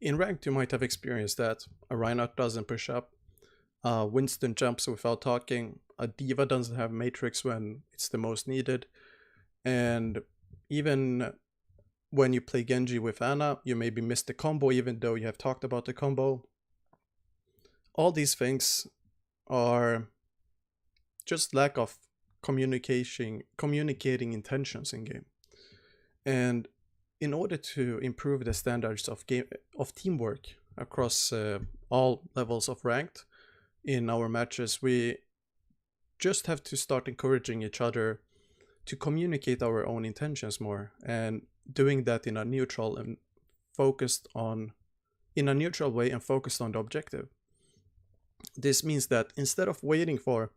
In ranked, you might have experienced that a Reinhardt doesn't push up, Winston jumps without talking, a D.Va doesn't have Matrix when it's the most needed, and even when you play Genji with Ana, you maybe miss the combo even though you have talked about the combo. All these things are just lack of communicating intentions in game. And in order to improve the standards of teamwork across all levels of ranked in our matches, we just have to start encouraging each other to communicate our own intentions more, and doing that in a neutral and focused on in a neutral way and focused on the objective. This means that instead of waiting for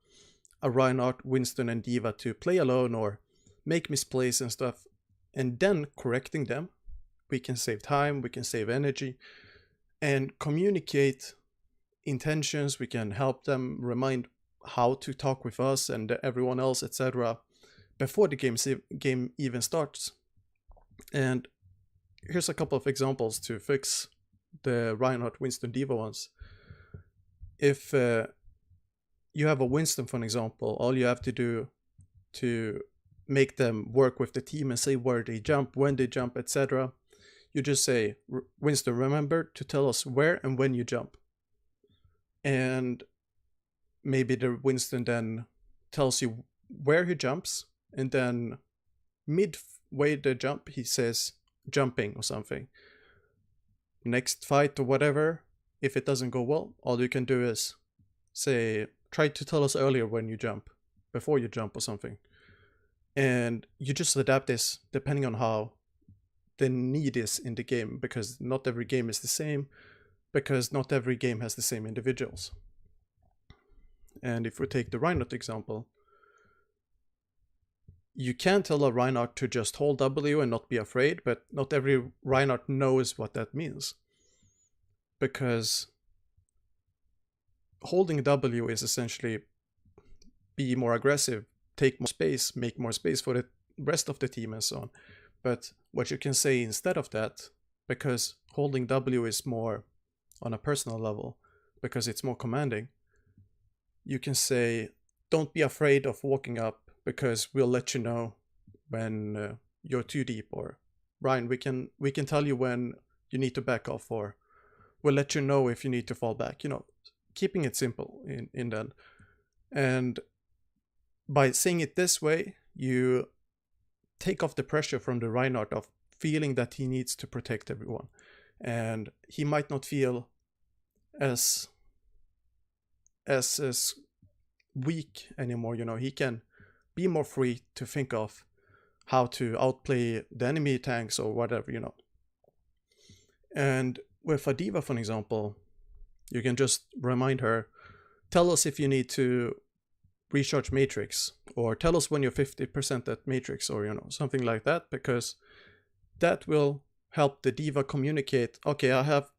a Reinhardt, Winston, and D.Va to play alone or make misplays and stuff, and then correcting them, we can save time, we can save energy, and communicate intentions. We can help them remind how to talk with us and everyone else, etc., before the game even starts. And here's a couple of examples to fix the Reinhardt, Winston, D.Va ones. If you have a Winston, for example, all you have to do to make them work with the team and say where they jump, when they jump, etc., you just say, Winston, remember to tell us where and when you jump. And maybe the Winston then tells you where he jumps, and then midway the jump he says jumping or something. Next fight or whatever, if it doesn't go well, all you can do is say, try to tell us earlier when you jump, before you jump or something. And you just adapt this depending on how the need is in the game, because not every game is the same, because not every game has the same individuals. And if we take the Reinhardt example, you can tell a Reinhardt to just hold W and not be afraid, but not every Reinhardt knows what that means. Because holding W is essentially be more aggressive, take more space, make more space for the rest of the team and so on. But what you can say instead of that, because holding W is more on a personal level, because it's more commanding, you can say, don't be afraid of walking up, because we'll let you know when you're too deep, or Ryan, we can tell you when you need to back off, or we'll let you know if you need to fall back. Keeping it simple in that. And by saying it this way, you take off the pressure from the Reinhardt of feeling that he needs to protect everyone, and he might not feel as weak anymore. He can be more free to think of how to outplay the enemy tanks or whatever. And with a D.Va, for example, you can just remind her, tell us if you need to recharge Matrix, or tell us when you're 50% at Matrix, or something like that, because that will help the D.Va communicate, okay, I have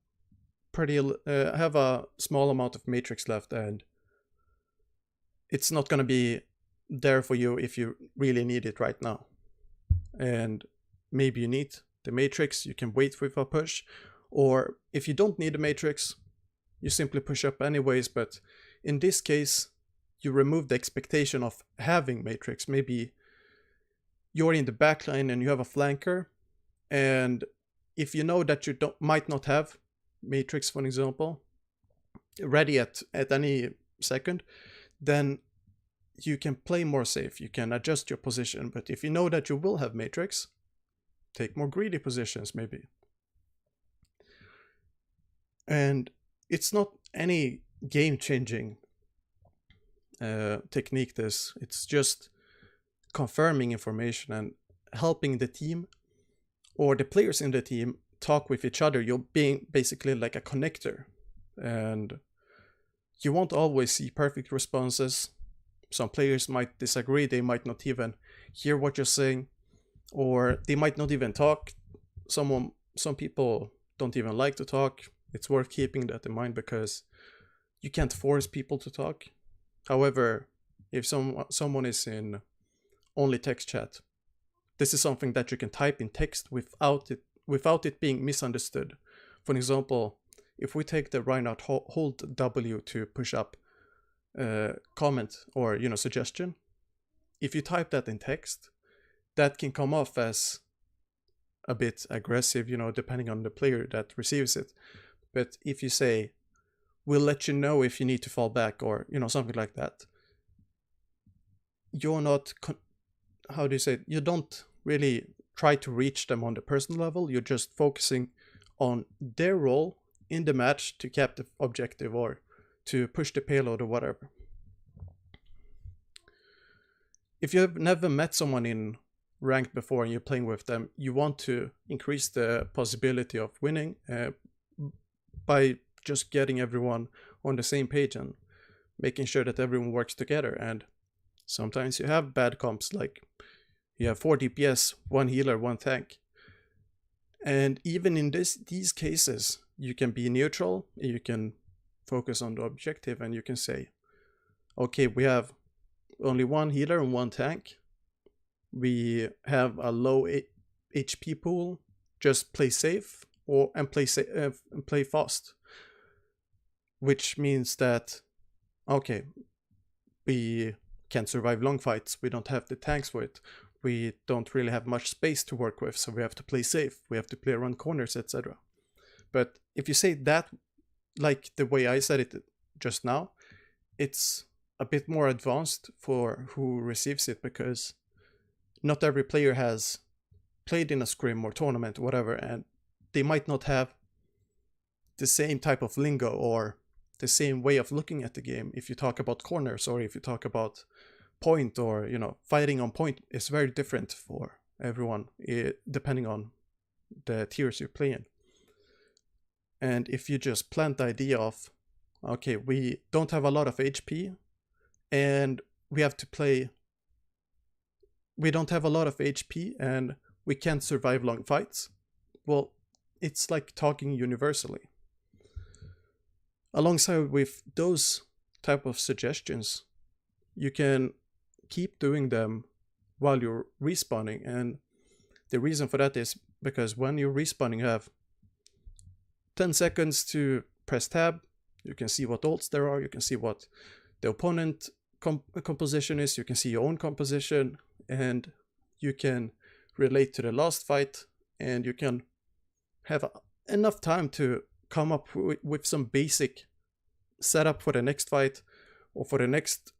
a small amount of Matrix left, and it's not going to be there for you if you really need it right now. And maybe you need the Matrix, you can wait with a push, or if you don't need the Matrix, you simply push up anyways. But in this case, you remove the expectation of having Matrix. Maybe you're in the backline and you have a flanker, and if you know that you might not have Matrix, for example, ready at any second, then you can play more safe, you can adjust your position. But if you know that you will have Matrix, take more greedy positions maybe. And it's not any game-changing technique, this. It's just confirming information and helping the team, or the players in the team, talk with each other. You're being basically like a connector, and you won't always see perfect responses. Some players might disagree, they might not even hear what you're saying, or they might not even talk. Some people don't even like to talk. It's worth keeping that in mind, because you can't force people to talk. However, if someone is in only text chat, this is something that you can type in text without it being misunderstood, For example, if we take the Reinhardt hold W to push up comment or suggestion, if you type that in text, that can come off as a bit aggressive, depending on the player that receives it. But if you say, we'll let you know if you need to fall back, or something like that, you're not how do you say it? You don't really try to reach them on the personal level. You're just focusing on their role in the match to cap the objective or to push the payload or whatever. If you have never met someone in ranked before and you're playing with them, you want to increase the possibility of winning by just getting everyone on the same page and making sure that everyone works together. And sometimes you have bad comps, like you have 4 DPS, 1 healer, 1 tank. And even in these cases, you can be neutral, you can focus on the objective, and you can say, okay, we have only 1 healer and 1 tank. We have a low HP pool. Just play safe and play fast. Which means that, okay, we can't survive long fights. We don't have the tanks for it. We don't really have much space to work with, so we have to play safe. We have to play around corners, etc. But if you say that, like the way I said it just now, it's a bit more advanced for who receives it, because not every player has played in a scrim or tournament or whatever, and they might not have the same type of lingo or the same way of looking at the game. If you talk about corners, or if you talk about point, or fighting on point, is very different for everyone, depending on the tiers you play in. And if you just plant the idea of, okay, we don't have a lot of HP, and we don't have a lot of HP, and we can't survive long fights, well, it's like talking universally. Alongside with those type of suggestions, you can keep doing them while you're respawning. And the reason for that is because when you're respawning, you have 10 seconds to press tab. You can see what ults there are. You can see what the opponent composition is. You can see your own composition, and you can relate to the last fight, and you can have enough time to come up with some basic setup for the next fight, or for the next,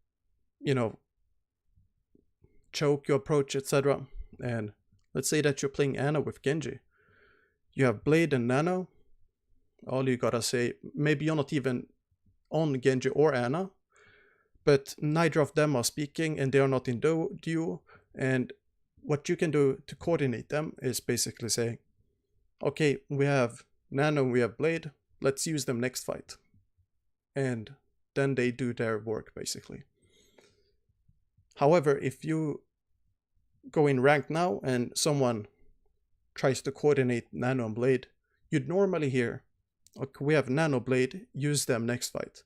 choke you approach, etc. And let's say that you're playing Ana with Genji. You have Blade and Nano. All you gotta say, maybe you're not even on Genji or Ana, but neither of them are speaking and they are not in duo. And what you can do to coordinate them is basically say, okay, we have Nano, we have Blade, let's use them next fight. And then they do their work, basically. However, if you go in ranked now and someone tries to coordinate Nano and Blade, you'd normally hear, okay, we have Nano, Blade, use them next fight.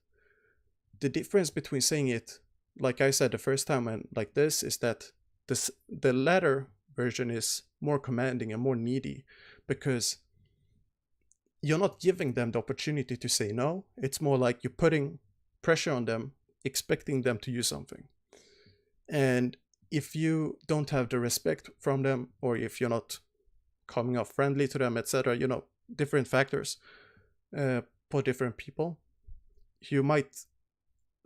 The difference between saying it, like I said the first time, and like this, is that the latter version is more commanding and more needy, because you're not giving them the opportunity to say no. It's more like you're putting pressure on them, expecting them to use something. And if you don't have the respect from them, or if you're not coming off friendly to them, etc., different factors for different people, you might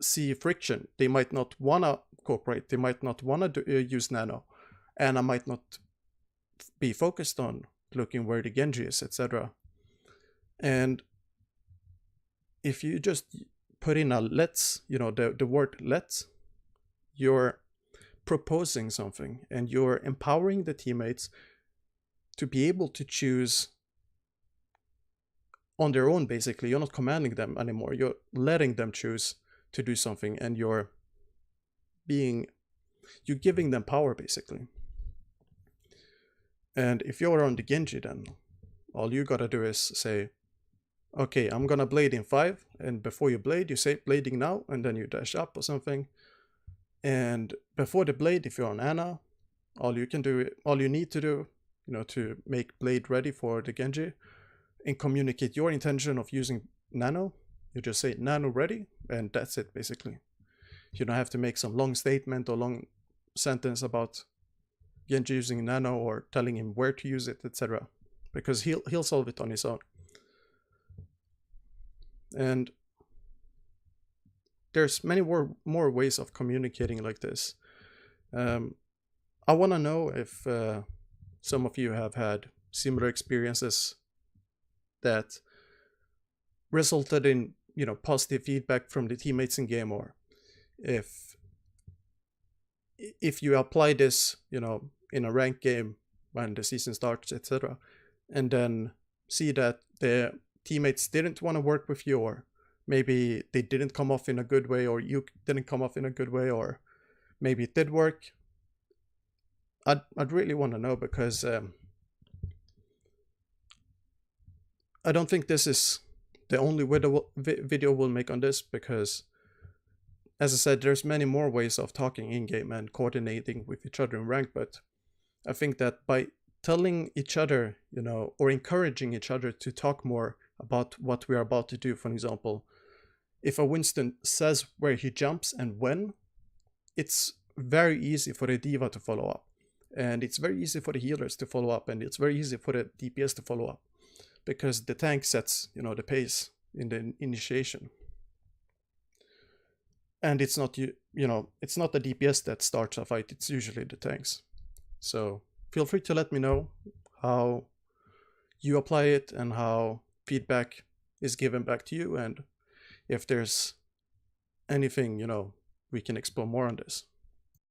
see friction. They might not want to cooperate. They might not want to use Nano. And I might not be focused on looking where the Genji is, etc. And if you just put in a let's, the word let's, you're proposing something, and you're empowering the teammates to be able to choose on their own, basically. You're not commanding them anymore. You're letting them choose to do something, and you're giving them power, basically. And if you're on the Genji, then all you gotta do is say, okay, I'm gonna blade in 5, and before you blade, you say blading now, and then you dash up or something. And before the blade, if you're on Ana, all you need to do, to make blade ready for the Genji, and communicate your intention of using nano. You just say nano ready, and that's it basically. You don't have to make some long statement or long sentence about Genji using nano or telling him where to use it, etc. Because he'll solve it on his own. And there's many more ways of communicating like this. I want to know if some of you have had similar experiences that resulted in, you know, positive feedback from the teammates in game, or if you apply this, you know, in a ranked game when the season starts, etc., and then see that the teammates didn't want to work with you, or maybe they didn't come off in a good way, or you didn't come off in a good way, or maybe it did work. I'd really want to know, because I don't think this is the only video we'll make on this, because as I said, there's many more ways of talking in-game and coordinating with each other in rank, but I think that by telling each other, you know, or encouraging each other to talk more about what we are about to do, for example, if a Winston says where he jumps and when, it's very easy for the D.Va to follow up. And it's very easy for the healers to follow up, and it's very easy for the DPS to follow up, because the tank sets, you know, the pace in the initiation. And it's not, you know, it's not the DPS that starts a fight, it's usually the tanks. So feel free to let me know how you apply it and how feedback is given back to you, and if there's anything, you know, we can explore more on this.